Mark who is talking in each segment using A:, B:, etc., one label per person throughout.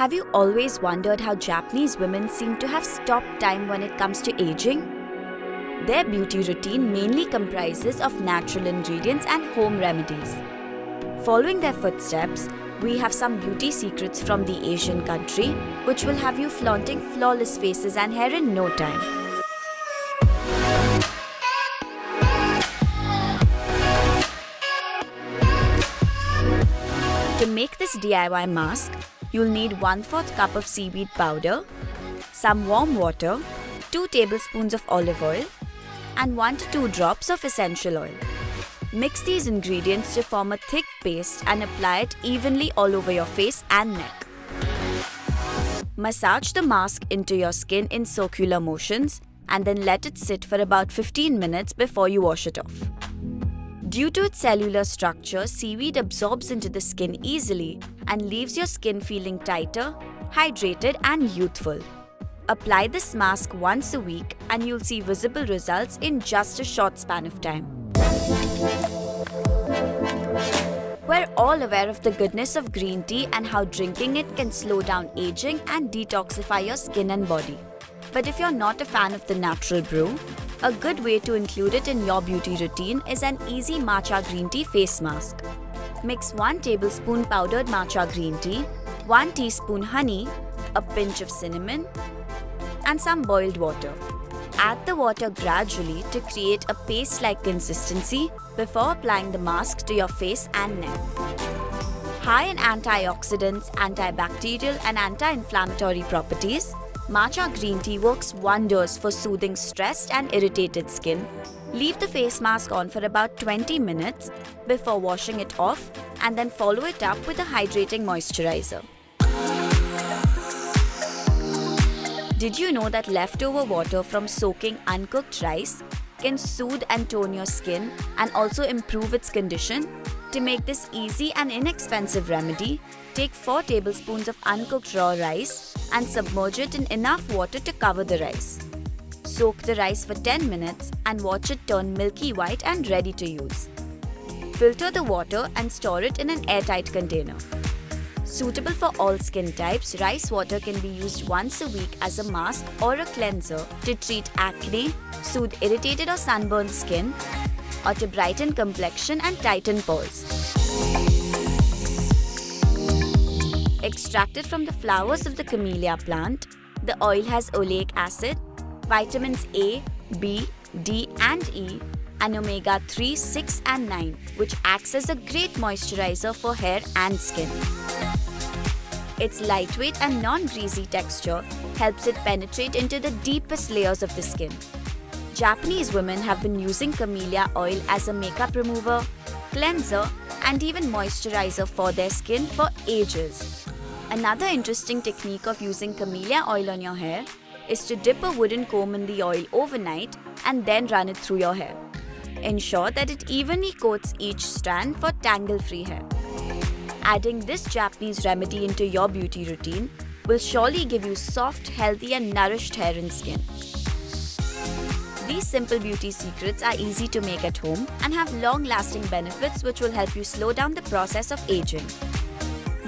A: Have you always wondered how Japanese women seem to have stopped time when it comes to aging? Their beauty routine mainly comprises of natural ingredients and home remedies. Following their footsteps, we have some beauty secrets from the Asian country, which will have you flaunting flawless faces and hair in no time. To make this DIY mask, you'll need 1/4 cup of seaweed powder, some warm water, 2 tablespoons of olive oil, and 1 to 2 drops of essential oil. Mix these ingredients to form a thick paste and apply it evenly all over your face and neck. Massage the mask into your skin in circular motions and then let it sit for about 15 minutes before you wash it off. Due to its cellular structure, seaweed absorbs into the skin easily and leaves your skin feeling tighter, hydrated, and youthful. Apply this mask once a week and you'll see visible results in just a short span of time. We're all aware of the goodness of green tea and how drinking it can slow down aging and detoxify your skin and body. But if you're not a fan of the natural brew, a good way to include it in your beauty routine is an easy matcha green tea face mask. Mix 1 tablespoon powdered matcha green tea, 1 teaspoon honey, a pinch of cinnamon, and some boiled water. Add the water gradually to create a paste-like consistency before applying the mask to your face and neck. High in antioxidants, antibacterial, and anti-inflammatory properties, matcha green tea works wonders for soothing stressed and irritated skin. Leave the face mask on for about 20 minutes before washing it off and then follow it up with a hydrating moisturizer. Did you know that leftover water from soaking uncooked rice can soothe and tone your skin and also improve its condition? To make this easy and inexpensive remedy, take 4 tablespoons of uncooked raw rice and submerge it in enough water to cover the rice. Soak the rice for 10 minutes and watch it turn milky white and ready to use. Filter the water and store it in an airtight container. Suitable for all skin types, rice water can be used once a week as a mask or a cleanser to treat acne, soothe irritated or sunburned skin, or to brighten complexion and tighten pores. Extracted from the flowers of the camellia plant, the oil has oleic acid, vitamins A, B, D and E, and omega-3, 6 and 9, which acts as a great moisturizer for hair and skin. Its lightweight and non-greasy texture helps it penetrate into the deepest layers of the skin. Japanese women have been using camellia oil as a makeup remover, cleanser, and even moisturizer for their skin for ages. Another interesting technique of using camellia oil on your hair is to dip a wooden comb in the oil overnight and then run it through your hair. Ensure that it evenly coats each strand for tangle-free hair. Adding this Japanese remedy into your beauty routine will surely give you soft, healthy, and nourished hair and skin. These simple beauty secrets are easy to make at home and have long-lasting benefits which will help you slow down the process of aging.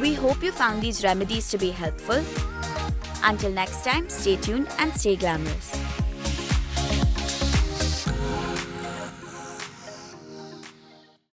A: We hope you found these remedies to be helpful. Until next time, stay tuned and stay glamorous.